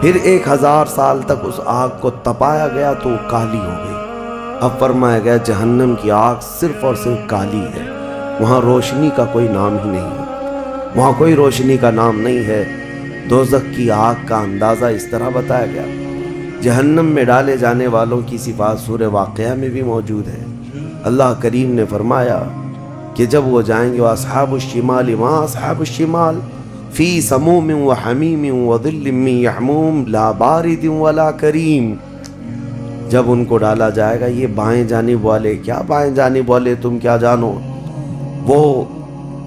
پھر 1000 سال تک اس آگ کو تپایا گیا تو وہ کالی ہو گئی۔ اب فرمایا گیا جہنم کی آگ صرف اور صرف کالی ہے، وہاں روشنی کا کوئی نام ہی نہیں ہے، وہاں کوئی روشنی کا نام نہیں ہے۔ دوزخ کی آگ کا اندازہ اس طرح بتایا گیا۔ جہنم میں ڈالے جانے والوں کی صفات سورہ واقعہ میں بھی موجود ہے۔ اللہ کریم نے فرمایا کہ جب وہ جائیں گے اصحاب الشمال ما اصحاب الشمال فی سموم و حمیم و ظل من یحموم لا بارد ولا کریم۔ جب ان کو ڈالا جائے گا، یہ بائیں جانب والے، کیا بائیں جانب والے تم کیا جانو، وہ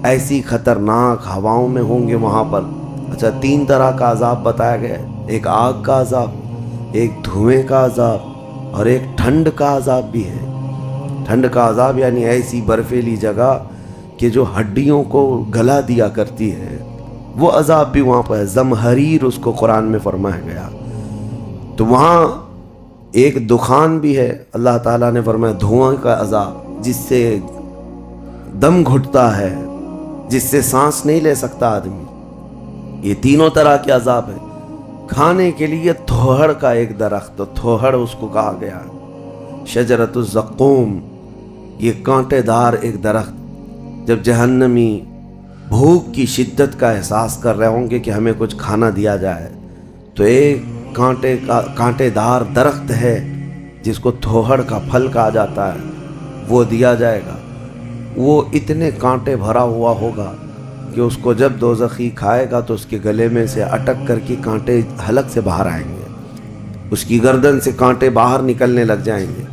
ایسی خطرناک ہواؤں میں ہوں گے وہاں پر۔ اچھا، 3 طرح کا عذاب بتایا گیا ہے، ایک آگ کا عذاب، ایک دھوئیں کا عذاب اور ایک ٹھنڈ کا عذاب بھی ہے۔ ٹھنڈ کا عذاب یعنی ایسی برفیلی جگہ کہ جو ہڈیوں کو گلا دیا کرتی ہے، وہ عذاب بھی وہاں پر ہے۔ زمہریر اس کو قرآن میں فرمایا گیا۔ تو وہاں ایک دخان بھی ہے، اللہ تعالیٰ نے فرمایا دھواں کا عذاب، جس سے دم گھٹتا ہے، جس سے سانس نہیں لے سکتا آدمی۔ یہ تینوں طرح کے عذاب ہیں۔ کھانے کے لیے تھوہڑ کا ایک درخت، تو تھوہڑ اس کو کہا گیا، شجرۃ الزقوم، یہ کانٹے دار ایک درخت۔ جب جہنمی بھوک کی شدت کا احساس کر رہے ہوں گے کہ ہمیں کچھ کھانا دیا جائے، تو ایک کانٹے دار درخت ہے جس کو تھوہڑ کا پھل کہا جاتا ہے، وہ دیا جائے گا۔ وہ اتنے کانٹے بھرا ہوا ہوگا کہ اس کو جب دوزخی کھائے گا تو اس کے گلے میں سے اٹک کر کے کانٹے حلق سے باہر آئیں گے، اس کی گردن سے کانٹے باہر نکلنے لگ جائیں گے،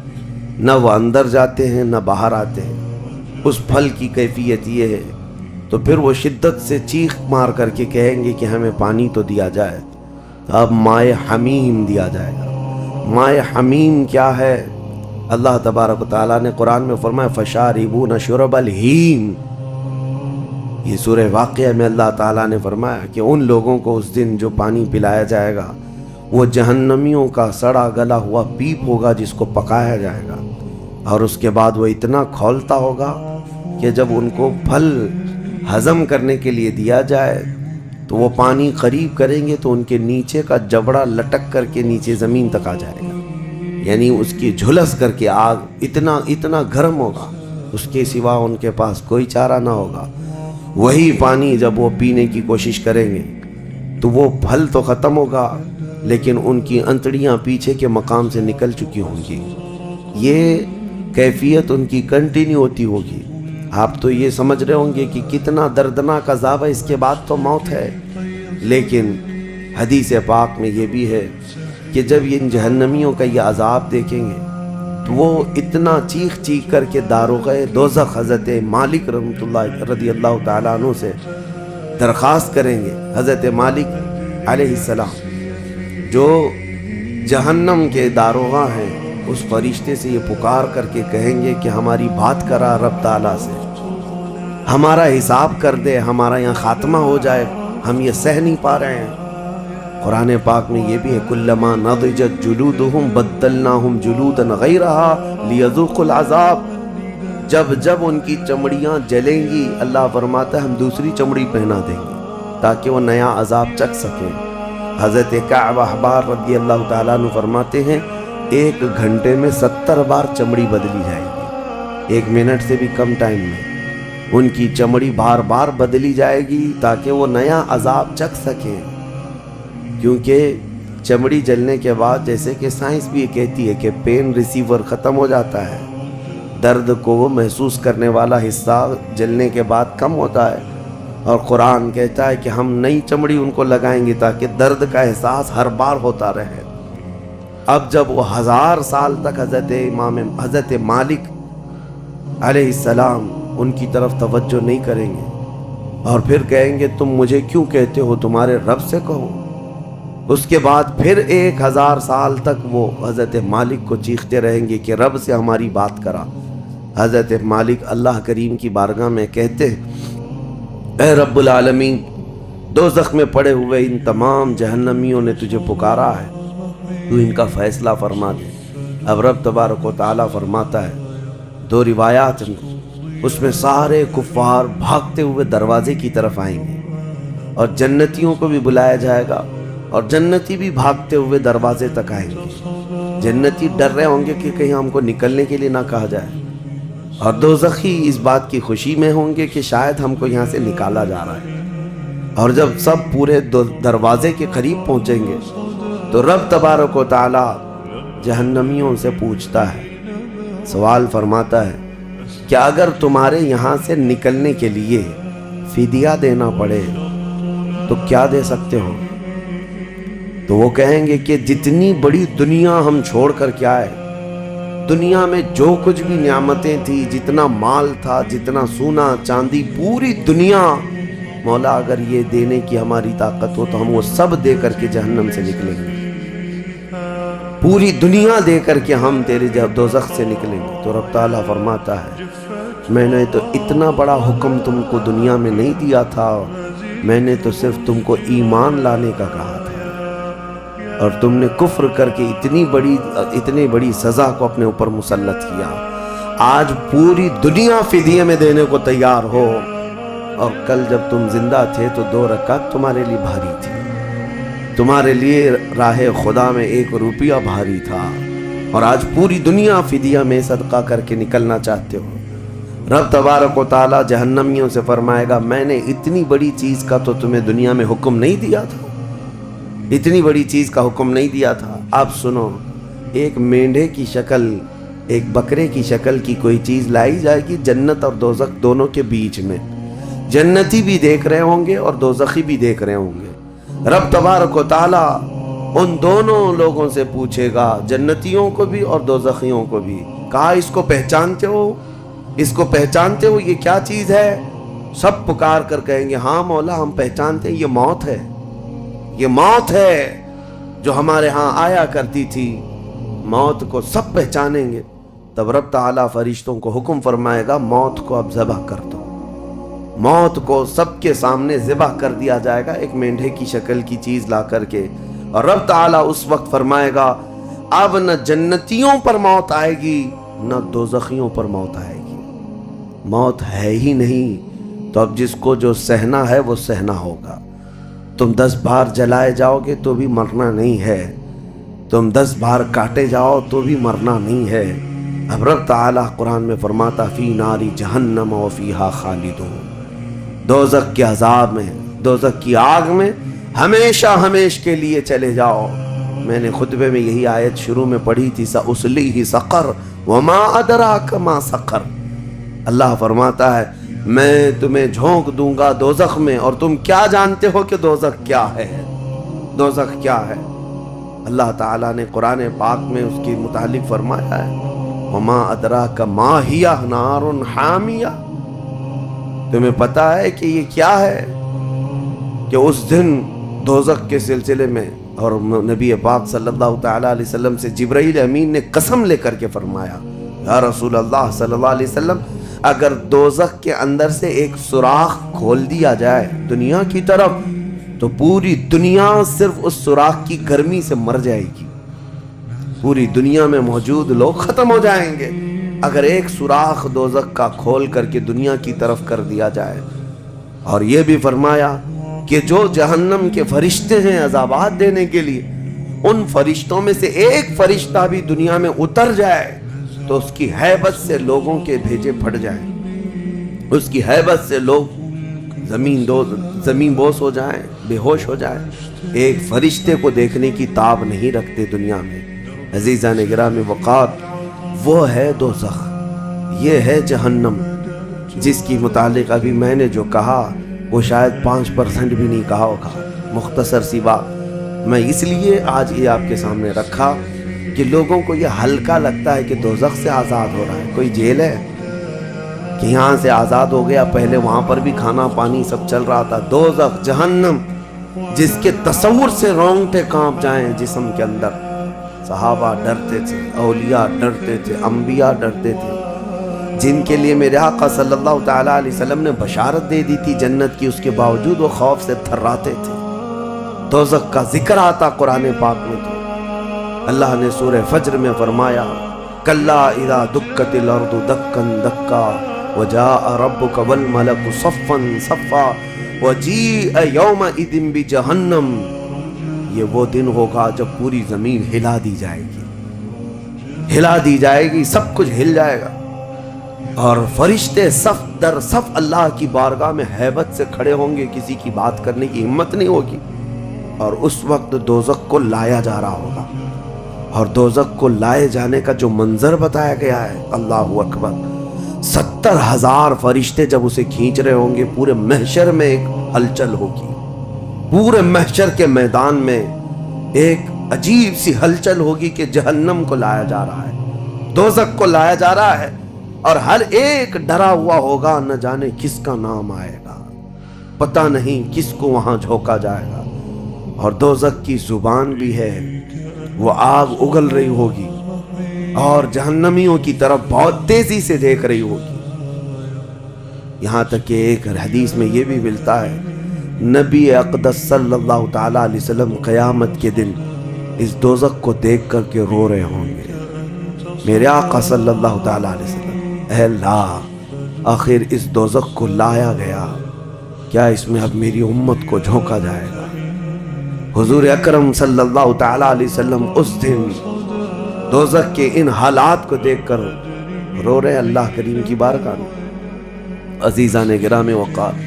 نہ وہ اندر جاتے ہیں نہ باہر آتے ہیں۔ اس پھل کی کیفیت یہ ہے، تو پھر وہ شدت سے چیخ مار کر کے کہیں گے کہ ہمیں پانی تو دیا جائے۔ اب مائے حمیم دیا جائے گا۔ مائے حمیم کیا ہے؟ اللہ تبارک و تعالیٰ نے قرآن میں فرمایا فشاربون شرب الہیم۔ یہ سورہ واقعہ میں اللہ تعالیٰ نے فرمایا کہ ان لوگوں کو اس دن جو پانی پلایا جائے گا وہ جہنمیوں کا سڑا گلا ہوا پیپ ہوگا جس کو پکایا جائے گا، اور اس کے بعد وہ اتنا کھولتا ہوگا کہ جب ان کو پھل ہضم کرنے کے لیے دیا جائے تو وہ پانی قریب کریں گے تو ان کے نیچے کا جبڑا لٹک کر کے نیچے زمین تک آ جائے گا، یعنی اس کی جھلس کر کے آگ اتنا گرم ہوگا، اس کے سوا ان کے پاس کوئی چارہ نہ ہوگا۔ وہی پانی جب وہ پینے کی کوشش کریں گے تو وہ پھل تو ختم ہوگا لیکن ان کی انتڑیاں پیچھے کے مقام سے نکل چکی ہوں گی۔ یہ کیفیت ان کی کنٹینیو ہوتی ہوگی۔ آپ تو یہ سمجھ رہے ہوں گے کہ کتنا دردناک عذاب ہے، اس کے بعد تو موت ہے، لیکن حدیث پاک میں یہ بھی ہے کہ جب ان جہنمیوں کا یہ عذاب دیکھیں گے تو وہ اتنا چیخ چیخ کر کے داروغہ دوزخ حضرت مالک رحمۃ اللہ رضی اللہ تعالیٰ عنہ سے درخواست کریں گے۔ حضرت مالک علیہ السلام جو جہنم کے داروغہ ہیں، اس فرشتے سے یہ پکار کر کے کہیں گے کہ ہماری بات کرا رب تعالیٰ سے، ہمارا حساب کر دے، ہمارا یہاں خاتمہ ہو جائے، ہم یہ سہ نہیں پا رہے ہیں۔ قرآن پاک میں یہ بھی ہے کلما نضجت جلودہم بدلناہم جلودا غیرہا لیذوقوا العذاب۔ جب ان کی چمڑیاں جلیں گی، اللہ فرماتا ہے ہم دوسری چمڑی پہنا دیں گے تاکہ وہ نیا عذاب چکھ سکیں۔ حضرت کعب احبار رضی اللہ تعالیٰ عنہ فرماتے ہیں 1 گھنٹے میں 70 بار چمڑی بدلی جائے گی، 1 منٹ سے بھی کم ٹائم میں ان کی چمڑی بار بار بدلی جائے گی تاکہ وہ نیا عذاب چکھ سکیں۔ کیونکہ چمڑی جلنے کے بعد جیسے کہ سائنس بھی یہ کہتی ہے کہ پین ریسیور ختم ہو جاتا ہے، درد کو وہ محسوس کرنے والا حصہ جلنے کے بعد کم ہوتا ہے، اور قرآن کہتا ہے کہ ہم نئی چمڑی ان کو لگائیں گے تاکہ درد کا احساس ہر بار ہوتا رہے۔ اب جب وہ 1000 سال تک حضرت مالک علیہ السلام ان کی طرف توجہ نہیں کریں گے اور پھر کہیں گے تم مجھے کیوں کہتے ہو، تمہارے رب سے کہو، اس کے بعد پھر 1000 سال تک وہ حضرت مالک کو چیختے رہیں گے کہ رب سے ہماری بات کرا۔ حضرت مالک اللہ کریم کی بارگاہ میں کہتے اے رب العالمین، دوزخ میں پڑے ہوئے ان تمام جہنمیوں نے تجھے پکارا ہے، تو ان کا فیصلہ فرما دے۔ اب رب تبارک و تعالیٰ فرماتا ہے، 2 روایات ہیں، اس میں سارے کفار بھاگتے ہوئے دروازے کی طرف آئیں گے اور جنتیوں کو بھی بلایا جائے گا، اور جنتی بھی بھاگتے ہوئے دروازے تک آئیں گے۔ جنتی ڈر رہے ہوں گے کہ کہیں ہم کو نکلنے کے لیے نہ کہا جائے، اور دوزخی اس بات کی خوشی میں ہوں گے کہ شاید ہم کو یہاں سے نکالا جا رہا ہے۔ اور جب سب پورے دروازے کے قریب پہنچیں گے تو رب تبارک و تعالی جہنمیوں سے پوچھتا ہے، سوال فرماتا ہے کہ اگر تمہارے یہاں سے نکلنے کے لیے فدیہ دینا پڑے تو کیا دے سکتے ہو؟ تو وہ کہیں گے کہ جتنی بڑی دنیا ہم چھوڑ کر کے آئے، دنیا میں جو کچھ بھی نعمتیں تھی، جتنا مال تھا، جتنا سونا چاندی، پوری دنیا، مولا اگر یہ دینے کی ہماری طاقت ہو تو ہم وہ سب دے کر کے جہنم سے نکلیں گے، پوری دنیا دے کر کے ہم تیرے دوزخ سے نکلیں گے۔ تو رب تعالیٰ فرماتا ہے میں نے تو اتنا بڑا حکم تم کو دنیا میں نہیں دیا تھا، میں نے تو صرف تم کو ایمان لانے کا کہا تھا، اور تم نے کفر کر کے اتنی بڑی سزا کو اپنے اوپر مسلط کیا۔ آج پوری دنیا فدیے میں دینے کو تیار ہو، اور کل جب تم زندہ تھے تو 2 رکعت تمہارے لیے بھاری تھی، تمہارے لیے راہ خدا میں 1 روپیہ بھاری تھا، اور آج پوری دنیا فدیہ میں صدقہ کر کے نکلنا چاہتے ہو۔ رب تبارک و تعالی جہنمیوں سے فرمائے گا میں نے اتنی بڑی چیز کا تو تمہیں دنیا میں حکم نہیں دیا تھا، اتنی بڑی چیز کا حکم نہیں دیا تھا۔ اب سنو، ایک مینڈھے کی شکل، ایک بکرے کی شکل کی کوئی چیز لائی جائے گی جنت اور دوزخ دونوں کے بیچ میں، جنتی بھی دیکھ رہے ہوں گے اور دوزخی بھی دیکھ رہے ہوں گے۔ رب تبارک و تعالی ان دونوں لوگوں سے پوچھے گا، جنتیوں کو بھی اور دوزخیوں کو بھی، کہا اس کو پہچانتے ہو؟ اس کو پہچانتے ہو؟ یہ کیا چیز ہے؟ سب پکار کر کہیں گے ہاں مولا ہم پہچانتے ہیں، یہ موت ہے، یہ موت ہے جو ہمارے ہاں آیا کرتی تھی، موت کو سب پہچانیں گے۔ تب رب تعالیٰ فرشتوں کو حکم فرمائے گا موت کو اب ذبح کر دو، موت کو سب کے سامنے ذبح کر دیا جائے گا ایک مینڈھے کی شکل کی چیز لا کر کے، اور رب تعالیٰ اس وقت فرمائے گا اب نہ جنتیوں پر موت آئے گی نہ دوزخیوں پر موت آئے گی، موت ہے ہی نہیں، تو اب جس کو جو سہنا ہے وہ سہنا ہوگا۔ تم 10 بار جلائے جاؤ گے تو بھی مرنا نہیں ہے، تم 10 بار کاٹے جاؤ تو بھی مرنا نہیں ہے۔ اب رب تعالیٰ قرآن میں فرماتا فی ناری جہنم و فیہا خالدون، دوزخ کے عذاب میں، دوزخ کی آگ میں ہمیشہ ہمیش کے لیے چلے جاؤ۔ میں نے خطبے میں یہی آیت شروع میں پڑھی تھی سأصلیہ سقر وما ادراک ما سقر، اللہ فرماتا ہے میں تمہیں جھونک دوں گا دوزخ میں اور تم کیا جانتے ہو کہ دوزخ کیا ہے، دوزخ کیا ہے۔ اللہ تعالیٰ نے قرآن پاک میں اس کے متعلق فرمایا ہے وما ادراک ما ہی نار حامیہ، تمہیں پتا ہے کہ یہ کیا ہے، کہ اس دن دوزخ کے سلسلے میں، اور نبی پاک صلی اللہ تعالیٰ علیہ وسلم سے جبرائیل امین نے قسم لے کر کے فرمایا یا رسول اللہ صلی اللہ علیہ وسلم اگر دوزخ کے اندر سے ایک سوراخ کھول دیا جائے دنیا کی طرف تو پوری دنیا صرف اس سوراخ کی گرمی سے مر جائے گی، پوری دنیا میں موجود لوگ ختم ہو جائیں گے اگر ایک سوراخ دوزخ کا کھول کر کے دنیا کی طرف کر دیا جائے۔ اور یہ بھی فرمایا کہ جو جہنم کے فرشتے ہیں عذابات دینے کے لیے، ان فرشتوں میں سے ایک فرشتہ بھی دنیا میں اتر جائے تو اس کی ہیبت سے لوگوں کے بھیجے پھٹ جائیں، اس کی ہیبت سے لوگ زمین بوس ہو جائیں، بے ہوش ہو جائیں، ایک فرشتے کو دیکھنے کی تاب نہیں رکھتے دنیا میں۔ عزیزان گرامی وقار، وہ ہے دوزخ، یہ ہے جہنم، جس کی متعلق ابھی میں نے جو کہا وہ شاید 5% بھی نہیں کہا ہوگا، مختصر سی بات میں اس لیے آج یہ آپ کے سامنے رکھا کہ لوگوں کو یہ ہلکا لگتا ہے کہ دوزخ سے آزاد ہو رہا ہے، کوئی جیل ہے کہ یہاں سے آزاد ہو گیا، پہلے وہاں پر بھی کھانا پانی سب چل رہا تھا۔ دوزخ، جہنم، جس کے تصور سے رونگٹے کانپ جائیں جسم کے اندر۔ صحابہ ڈرتے تھے، اولیاء ڈرتے تھے، انبیاء ڈرتے تھے، جن کے لیے میرے آقا صلی اللہ تعالیٰ علیہ وسلم نے بشارت دے دی تھی جنت کی، اس کے باوجود وہ خوف سے تھراتے تھے۔ دوزخ کا ذکر آتا قرآن پاک میں تو اللہ نے سورہ فجر میں فرمایا کلا اذا دکت الارض دکا دکا وجاء ربک والملک صفا صفا وجیء یومئذ بجہنم، یہ وہ دن ہوگا جب پوری زمین ہلا دی جائے گی، ہلا دی جائے گی، سب کچھ ہل جائے گا، اور فرشتے صف در صف اللہ کی بارگاہ میں ہیبت سے کھڑے ہوں گے، کسی کی بات کرنے کی ہمت نہیں ہوگی، اور اس وقت دوزخ کو لایا جا رہا ہوگا، اور دوزخ کو لائے جانے کا جو منظر بتایا گیا ہے، اللہ اکبر، 70,000 فرشتے جب اسے کھینچ رہے ہوں گے، پورے محشر میں ایک ہلچل ہوگی، پورے محشر کے میدان میں ایک عجیب سی ہلچل ہوگی کہ جہنم کو لایا جا رہا ہے، دوزخ کو لایا جا رہا ہے، اور ہر ایک ڈرا ہوا ہوگا، نہ جانے کس کا نام آئے گا، پتہ نہیں کس کو وہاں جھونکا جائے گا، اور دوزخ کی زبان بھی ہے، وہ آگ اگل رہی ہوگی اور جہنمیوں کی طرف بہت تیزی سے دیکھ رہی ہوگی، یہاں تک کہ ایک حدیث میں یہ بھی ملتا ہے، نبی اقدس صلی اللہ تعالیٰ علیہ وسلم قیامت کے دن اس دوزخ کو دیکھ کر کے رو رہے ہوں گے، میرے آقا صلی اللہ تعالیٰ علیہ وسلم، اے اللہ آخر اس دوزخ کو لایا گیا، کیا اس میں اب میری امت کو جھونکا جائے گا؟ حضور اکرم صلی اللہ تعالیٰ علیہ وسلم اس دن دوزخ کے ان حالات کو دیکھ کر رو رہے اللہ کریم کی بارگاہ میں۔ عزیزان گرامی وقار،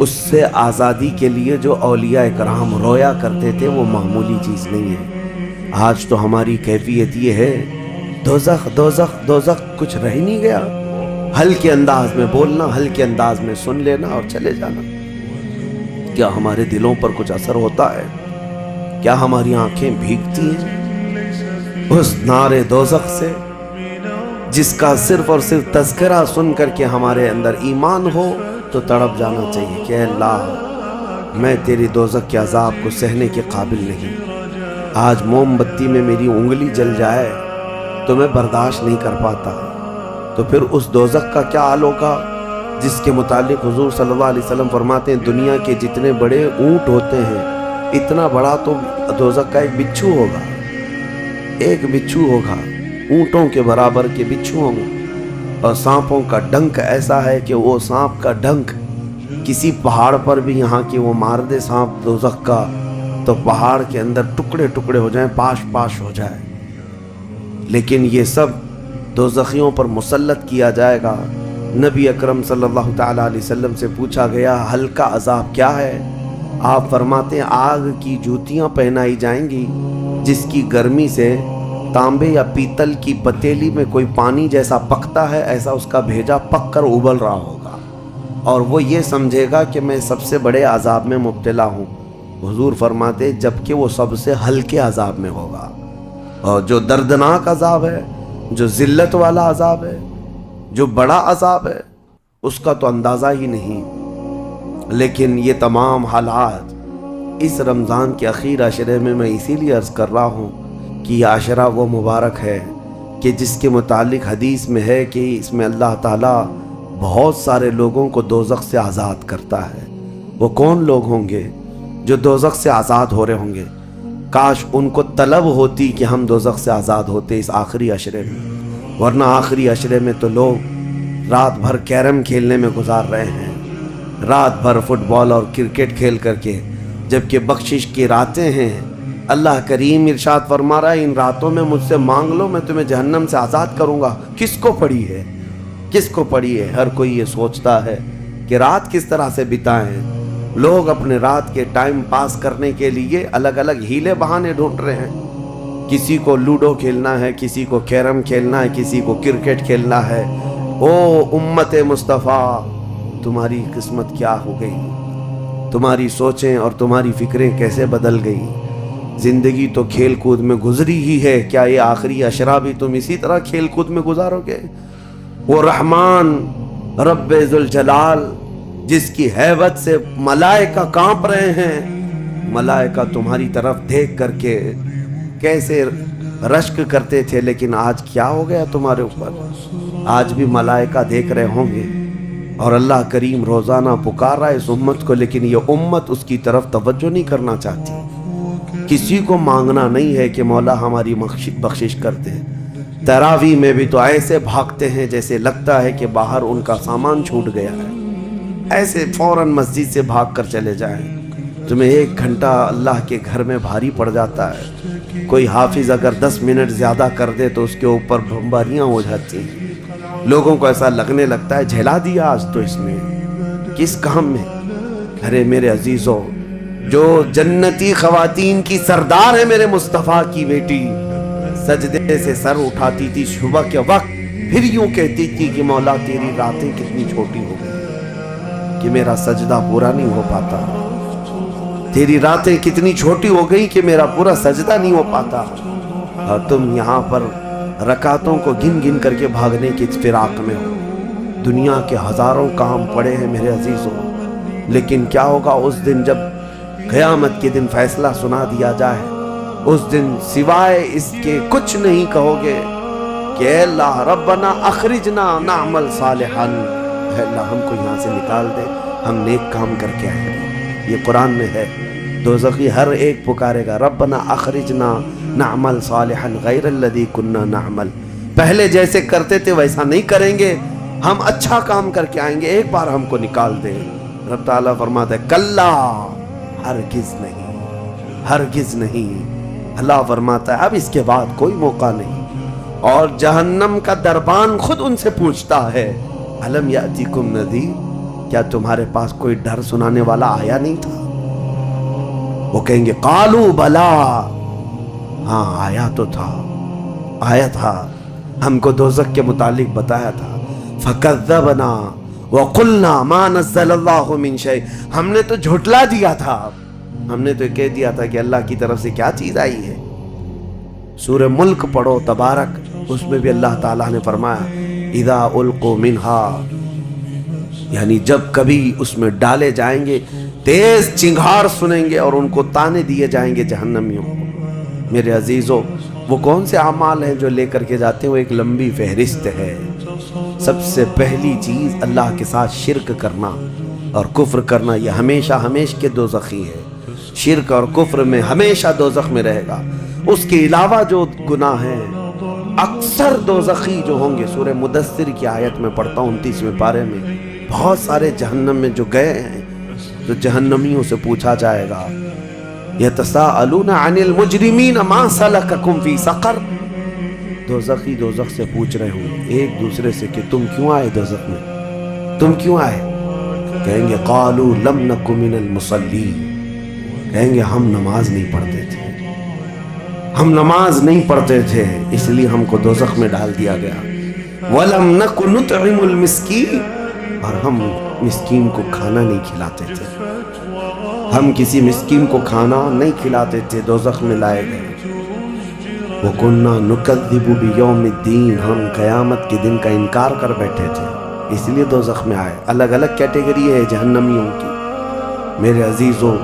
اس سے آزادی کے لیے جو اولیاء کرام رویا کرتے تھے وہ معمولی چیز نہیں ہے۔ آج تو ہماری کیفیت یہ ہے، دوزخ دوزخ دوزخ، کچھ رہ نہیں گیا، ہلکے انداز میں بولنا، ہلکے انداز میں سن لینا اور چلے جانا۔ کیا ہمارے دلوں پر کچھ اثر ہوتا ہے؟ کیا ہماری آنکھیں بھیگتی ہیں اس نعرے دوزخ سے، جس کا صرف اور صرف تذکرہ سن کر کے ہمارے اندر ایمان ہو تو تڑپ جانا چاہیے کہ اے اللہ میں تیری دوزخ کے عذاب کو سہنے کے قابل نہیں، آج موم بتی میں میری انگلی جل جائے تو میں برداشت نہیں کر پاتا، تو پھر اس دوزخ کا کیا حال ہوگا جس کے متعلق حضور صلی اللہ علیہ وسلم فرماتے ہیں دنیا کے جتنے بڑے اونٹ ہوتے ہیں اتنا بڑا تو دوزخ کا ایک بچھو ہوگا، ایک بچھو ہوگا، اونٹوں کے برابر کے بچھو ہوں گے، اور سانپوں کا ڈنک ایسا ہے کہ وہ سانپ کا ڈنک کسی پہاڑ پر بھی یہاں کی وہ مار دے سانپ دوزخ کا تو پہاڑ کے اندر ٹکڑے ٹکڑے ہو جائیں، پاش پاش ہو جائے، لیکن یہ سب دوزخیوں پر مسلط کیا جائے گا۔ نبی اکرم صلی اللہ تعالیٰ علیہ وسلم سے پوچھا گیا ہلکا عذاب کیا ہے؟ آپ فرماتے ہیں آگ کی جوتیاں پہنائی جائیں گی جس کی گرمی سے تانبے یا پیتل کی پتیلی میں کوئی پانی جیسا پکتا ہے، ایسا اس کا بھیجا پک کر ابل رہا ہوگا، اور وہ یہ سمجھے گا کہ میں سب سے بڑے عذاب میں مبتلا ہوں۔ حضور فرماتے جبکہ وہ سب سے ہلکے عذاب میں ہوگا، اور جو دردناک عذاب ہے، جو ذلت والا عذاب ہے، جو بڑا عذاب ہے، اس کا تو اندازہ ہی نہیں۔ لیکن یہ تمام حالات اس رمضان کے اخیر عشرے میں میں اسی لیے عرض کر رہا ہوں کہ یہ عشرہ وہ مبارک ہے کہ جس کے متعلق حدیث میں ہے کہ اس میں اللہ تعالیٰ بہت سارے لوگوں کو دوزخ سے آزاد کرتا ہے۔ وہ کون لوگ ہوں گے جو دوزخ سے آزاد ہو رہے ہوں گے؟ کاش ان کو طلب ہوتی کہ ہم دوزخ سے آزاد ہوتے اس آخری عشرے میں، ورنہ آخری عشرے میں تو لوگ رات بھر کیرم کھیلنے میں گزار رہے ہیں، رات بھر فٹ بال اور کرکٹ کھیل کر کے، جبکہ بخشش کی راتیں ہیں۔ اللہ کریم ارشاد فرما رہا ہے ان راتوں میں مجھ سے مانگ لو میں تمہیں جہنم سے آزاد کروں گا۔ کس کو پڑی ہے؟ کس کو پڑی ہے؟ ہر کوئی یہ سوچتا ہے کہ رات کس طرح سے بتائیں۔ لوگ اپنے رات کے ٹائم پاس کرنے کے لیے الگ الگ ہیلے بہانے ڈھونڈ رہے ہیں، کسی کو لوڈو کھیلنا ہے، کسی کو کیرم کھیلنا ہے، کسی کو کرکٹ کھیلنا ہے۔ او امت مصطفیٰ، تمہاری قسمت کیا ہو گئی؟ تمہاری سوچیں اور تمہاری فکریں کیسے بدل گئی؟ زندگی تو کھیل کود میں گزری ہی ہے، کیا یہ آخری عشرہ بھی تم اسی طرح کھیل کود میں گزارو گے؟ وہ رحمان رب ذوالجلال جس کی ہیبت سے ملائکہ کانپ رہے ہیں، ملائکہ تمہاری طرف دیکھ کر کے کیسے رشک کرتے تھے، لیکن آج کیا ہو گیا تمہارے اوپر؟ آج بھی ملائکہ دیکھ رہے ہوں گے، اور اللہ کریم روزانہ پکار رہا ہے اس امت کو، لیکن یہ امت اس کی طرف توجہ نہیں کرنا چاہتی۔ کسی کو مانگنا نہیں ہے کہ مولا ہماری بخشش کرتے۔ تراویح میں بھی تو ایسے بھاگتے ہیں جیسے لگتا ہے کہ باہر ان کا سامان چھوٹ گیا ہے، ایسے فوراً مسجد سے بھاگ کر چلے جائیں۔ تمہیں 1 گھنٹہ اللہ کے گھر میں بھاری پڑ جاتا ہے، کوئی حافظ اگر 10 منٹ زیادہ کر دے تو اس کے اوپر بمباریاں ہو جاتی ہیں، لوگوں کو ایسا لگنے لگتا ہے جھیلا دیا آج تو اس نے کس کام میں۔ ارے میرے عزیزوں، جو جنتی خواتین کی سردار ہے میرے مصطفیٰ کی بیٹی، سجدے سے سر اٹھاتی تھی صبح کے وقت، پھر یوں کہتی تھی کہ مولا تیری راتیں کتنی چھوٹی ہو گئی کہ میرا سجدہ پورا نہیں ہو پاتا، تیری راتیں کتنی چھوٹی ہو گئی کہ میرا پورا سجدہ نہیں ہو پاتا، اور تم یہاں پر رکعتوں کو گن گن کر کے بھاگنے کی فراق میں ہو۔ دنیا کے ہزاروں کام پڑے ہیں میرے عزیزوں، لیکن کیا ہوگا اس دن جب قیامت کے دن فیصلہ سنا دیا جائے؟ اس دن سوائے اس کے کچھ نہیں کہو گے کہ اے اللہ ربنا اخرجنا نعمل صالحا، اے اللہ ہم کو یہاں سے نکال دے، ہم نیک کام کر کے آئیں گے۔ یہ قرآن میں ہے، دوزخی ہر ایک پکارے گا ربنا اخرجنا نعمل صالحا غیر الذی کنا نعمل، پہلے جیسے کرتے تھے ویسا نہیں کریں گے، ہم اچھا کام کر کے آئیں گے، ایک بار ہم کو نکال دیں۔ رب تعالیٰ فرماتا ہے کلا، ہرگز نہیں، ہرگز نہیں۔ اللہ فرماتا ہے اب اس کے بعد کوئی موقع نہیں، اور جہنم کا دربان خود ان سے پوچھتا ہے الم یاتیکم نذیر، کیا تمہارے پاس کوئی ڈر سنانے والا آیا نہیں تھا؟ وہ کہیں گے قالوا بلا، ہاں آیا تو تھا، آیا تھا، ہم کو دوزخ کے متعلق بتایا تھا۔ فکذبنا وقلنا ما نزل اللہ من شیء، ہم نے تو جھٹلا دیا تھا، ہم نے تو کہہ دیا تھا کہ اللہ کی طرف سے کیا چیز آئی ہے۔ سورہ ملک پڑھو تبارک، اس میں بھی اللہ تعالیٰ نے فرمایا اذا القوا منہا، یعنی جب کبھی اس میں ڈالے جائیں گے تیز چنگھاڑ سنیں گے اور ان کو تانے دیے جائیں گے جہنمیوں کو۔ میرے عزیزوں، وہ کون سے اعمال ہیں جو لے کر کے جاتے ہیں؟ وہ ایک لمبی فہرست ہے۔ سب سے پہلی چیز اللہ کے ساتھ شرک کرنا اور کفر کرنا، یہ ہمیشہ ہمیشہ کے دوزخی ہے، شرک اور کفر میں ہمیشہ دوزخ میں رہے گا۔ اس کے علاوہ جو گناہ ہیں اکثر دوزخی جو ہوں گے، سورہ مدثر کی آیت میں پڑھتا ہوں 29ویں پارے میں، بہت سارے جہنم میں جو گئے ہیں تو جہنمیوں سے پوچھا جائے گا یتساءلون عن المجرمین ما سلککم فی سقر، دوزخی دوزخ سے پوچھ رہے ہوں ایک دوسرے سے کہ تم کیوں آئے دوزخ میں، تم کیوں آئے؟ کہیں گے قالوا لم نک من المصلین، کہیں گے ہم نماز نہیں پڑھتے تھے، ہم نماز نہیں پڑھتے تھے اس لیے ہم کو دوزخ میں ڈال دیا گیا۔ وَلَمْ نَكُ نُطْعِمُ الْمِسْكِينَ، اور ہم مسکین کو کھانا نہیں کھلاتے تھے، ہم کسی مسکین کو کھانا نہیں کھلاتے تھے، دوزخ میں لائے گئے۔ وَكُنَّا نُكَذِّبُ بِيَوْمِ الدِّينِ، ہم قیامت کے دن کا انکار کر بیٹھے تھے اس لیے دوزخ میں آئے۔ الگ الگ کیٹیگری ہے جہنمیوں کی۔ میرے عزیزوں،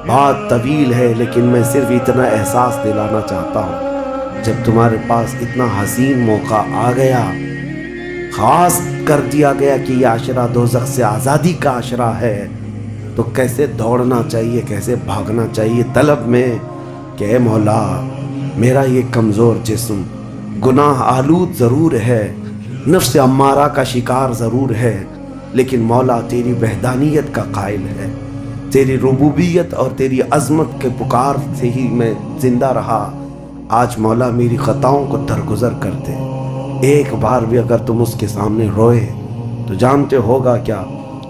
بات طویل ہے لیکن میں صرف اتنا احساس دلانا چاہتا ہوں، جب تمہارے پاس اتنا حسین موقع آ گیا، خاص کر دیا گیا کہ یہ عشرہ دوزخ سے آزادی کا عشرہ ہے، تو کیسے دوڑنا چاہیے، کیسے بھاگنا چاہیے طلب میں کہ اے مولا میرا یہ کمزور جسم گناہ آلود ضرور ہے، نفس امارہ کا شکار ضرور ہے، لیکن مولا تیری وحدانیت کا قائل ہے، تیری ربوبیت اور تیری عظمت کے پکار سے ہی میں زندہ رہا۔ آج مولا میری خطاؤں کو درگزر کر دے۔ ایک بار بھی اگر تم اس کے سامنے روئے تو جانتے ہوگا کیا،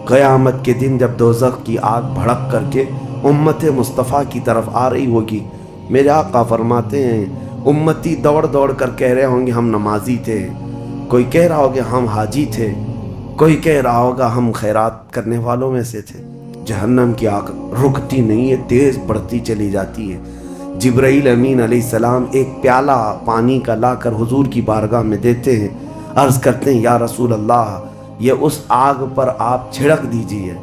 قیامت کے دن جب دوزخ کی آگ بھڑک کر کے امت مصطفیٰ کی طرف آ رہی ہوگی، میرے آقا فرماتے ہیں امتی دوڑ دوڑ کر کہہ رہے ہوں گے ہم نمازی تھے، کوئی کہہ رہا ہوگا ہم حاجی تھے، کوئی کہہ رہا ہوگا ہم خیرات کرنے والوں میں سے تھے۔ جہنم کی آگ رکتی نہیں ہے، تیز بڑھتی چلی جاتی ہے۔ جبرائیل امین علیہ السلام ایک پیالہ پانی کا لا کر حضور کی بارگاہ میں دیتے ہیں، عرض کرتے ہیں یا رسول اللہ یہ اس آگ پر آپ چھڑک دیجئے۔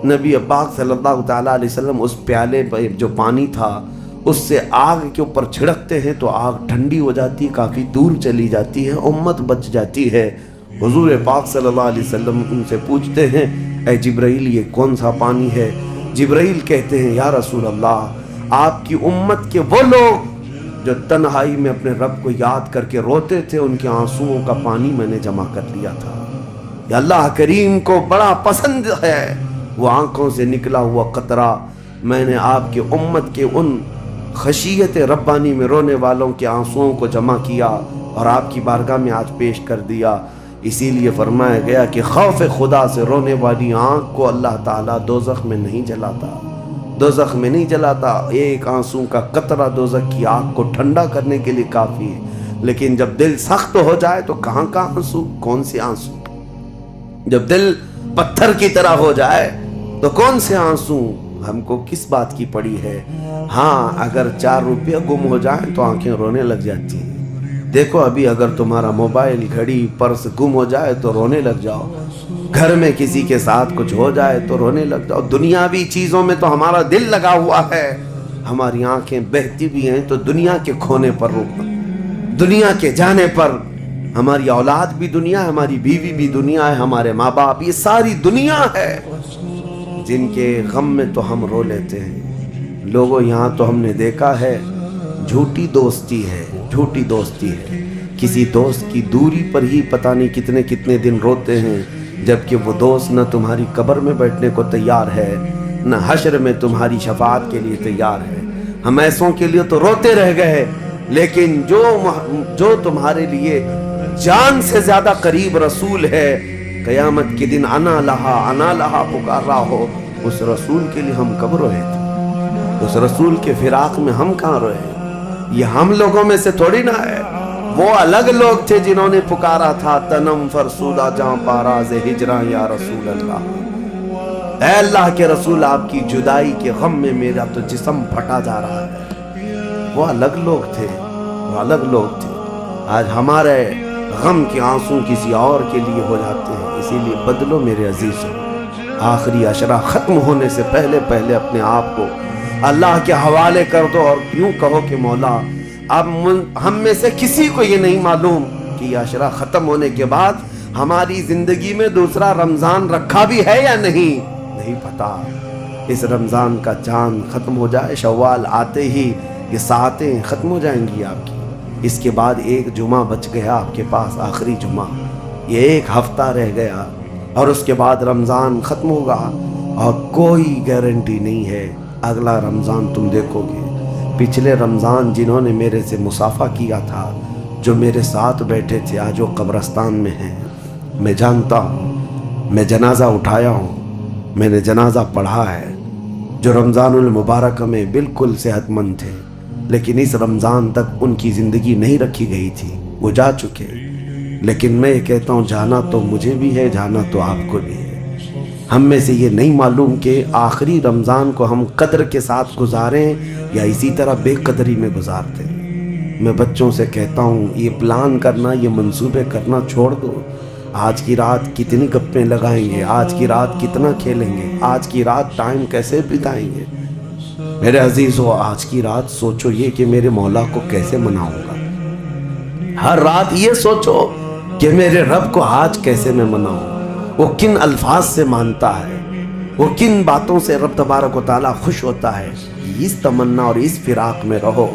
نبی پاک صلی اللہ تعالیٰ علیہ وسلم اس پیالے پر جو پانی تھا اس سے آگ کے اوپر چھڑکتے ہیں تو آگ ٹھنڈی ہو جاتی ہے، کافی دور چلی جاتی ہے، امت بچ جاتی ہے۔ حضور پاک صلی اللہ علیہ وسلم ان سے پوچھتے ہیں اے جبرائیل یہ کون سا پانی ہے؟ جبرائیل کہتے ہیں یا رسول اللہ آپ کی امت کے وہ لوگ جو تنہائی میں اپنے رب کو یاد کر کے روتے تھے، ان کے آنسوؤں کا پانی میں نے جمع کر لیا تھا۔ یا اللہ کریم کو بڑا پسند ہے وہ آنکھوں سے نکلا ہوا قطرہ میں نے آپ کے امت کے ان خشیت ربانی میں رونے والوں کے آنسوؤں کو جمع کیا اور آپ کی بارگاہ میں آج پیش کر دیا۔ اسی لیے فرمایا گیا کہ خوف خدا سے رونے والی آنکھ کو اللہ تعالیٰ دوزخ میں نہیں جلاتا، دوزخ میں نہیں جلاتا۔ ایک آنسو کا قطرہ دوزخ کی آگ کو ٹھنڈا کرنے کے لیے کافی ہے، لیکن جب دل سخت ہو جائے تو کہاں کا آنسو، کون سے آنسو؟ جب دل پتھر کی طرح ہو جائے تو کون سے آنسو؟ ہم کو کس بات کی پڑی ہے؟ ہاں، اگر 4 روپیہ گم ہو جائیں تو آنکھیں رونے لگ جاتی ہیں۔ دیکھو ابھی اگر تمہارا موبائل، گھڑی، پرس گم ہو جائے تو رونے لگ جاؤ، گھر میں کسی کے ساتھ کچھ ہو جائے تو رونے لگ جاؤ۔ دنیاوی چیزوں میں تو ہمارا دل لگا ہوا ہے، ہماری آنکھیں بہتی بھی ہیں تو دنیا کے کھونے پر رونا، دنیا کے جانے پر۔ ہماری اولاد بھی دنیا ہے، ہماری بیوی بھی دنیا ہے، ہمارے ماں باپ، یہ ساری دنیا ہے جن کے غم میں تو ہم رو لیتے ہیں۔ لوگوں یہاں تو ہم نے دیکھا ہے جھوٹی دوستی ہے، جھوٹی دوستی ہے۔ کسی دوست کی دوری پر ہی پتہ نہیں کتنے کتنے دن روتے ہیں، جبکہ وہ دوست نہ تمہاری قبر میں بیٹھنے کو تیار ہے، نہ حشر میں تمہاری شفاعت کے لیے تیار ہے۔ ہم ایسوں کے لیے تو روتے رہ گئے، لیکن جو تمہارے لیے جان سے زیادہ قریب رسول ہے، قیامت کے دن انا لہا پکار رہا ہو، اس رسول کے لیے ہم کب روئے تھے؟ اس رسول کے فراق میں ہم کہاں روئے؟ یہ ہم لوگوں میں سے تھوڑی نہ ہے، وہ الگ لوگ تھے جنہوں نے پکارا تھا تنم فرسودہ جہاں پاراز ہجراں یا رسول اللہ، اے اللہ کے رسول آپ کی جدائی کے غم میں میرا تو جسم پھٹا جا رہا ہے۔ وہ الگ لوگ تھے، وہ الگ لوگ تھے۔ آج ہمارے غم کے آنسو کسی اور کے لیے ہو جاتے ہیں، اسی لیے بدلو میرے عزیزوں۔ آخری عشرہ ختم ہونے سے پہلے پہلے اپنے آپ کو اللہ کے حوالے کر دو اور یوں کہو کہ مولا، اب ہم میں سے کسی کو یہ نہیں معلوم کہ یہ عشرہ ختم ہونے کے بعد ہماری زندگی میں دوسرا رمضان رکھا بھی ہے یا نہیں پتا۔ اس رمضان کا چاند ختم ہو جائے، شوال آتے ہی یہ ساعتیں ختم ہو جائیں گی آپ کی۔ اس کے بعد ایک جمعہ بچ گیا آپ کے پاس، آخری جمعہ، یہ ایک ہفتہ رہ گیا اور اس کے بعد رمضان ختم ہوگا، اور کوئی گارنٹی نہیں ہے اگلا رمضان تم دیکھو گے۔ پچھلے رمضان جنہوں نے میرے سے مصافحہ کیا تھا، جو میرے ساتھ بیٹھے تھے، آج وہ قبرستان میں ہیں۔ میں جانتا ہوں، میں جنازہ اٹھایا ہوں، میں نے جنازہ پڑھا ہے، جو رمضان المبارک میں بالکل صحت مند تھے، لیکن اس رمضان تک ان کی زندگی نہیں رکھی گئی تھی، وہ جا چکے۔ لیکن میں یہ کہتا ہوں، جانا تو مجھے بھی ہے، جانا تو آپ کو بھی ہے۔ ہم میں سے یہ نہیں معلوم کہ آخری رمضان کو ہم قدر کے ساتھ گزاریں یا اسی طرح بے قدری میں گزارتے ہیں۔ میں بچوں سے کہتا ہوں، یہ پلان کرنا، یہ منصوبے کرنا چھوڑ دو۔ آج کی رات کتنی گپیں لگائیں گے، آج کی رات کتنا کھیلیں گے، آج کی رات ٹائم کیسے بتائیں گے۔ میرے عزیزو، آج کی رات سوچو یہ کہ میرے مولا کو کیسے مناؤں گا۔ ہر رات یہ سوچو کہ میرے رب کو آج کیسے میں مناؤں، وہ کن الفاظ سے مانتا ہے، وہ کن باتوں سے رب تبارک و تعالیٰ خوش ہوتا ہے۔ اس تمنا اور اس فراق میں رہو۔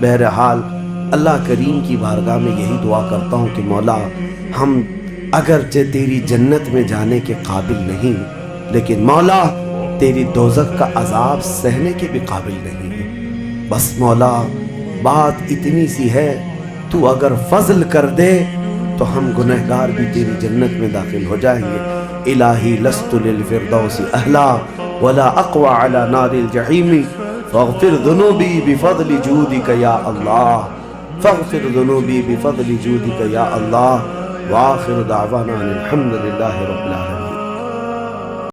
بہرحال اللہ کریم کی بارگاہ میں یہی دعا کرتا ہوں کہ مولا، ہم اگرچہ تیری جنت میں جانے کے قابل نہیں، لیکن مولا تیری دوزخ کا عذاب سہنے کے بھی قابل نہیں۔ بس مولا بات اتنی سی ہے، تو اگر فضل کر دے تو ہم گنہگار بھی تیری جنت میں داخل ہو جائیں گے۔ الہی لست للفردوس اہلا ولا اقوى على نار الجحیم فاغفر ذنوبی بفضل جودک یا اللہ، فاغفر ذنوبی بفضل جودک یا اللہ، وآخر دعوانا الحمد للہ رب العالمین۔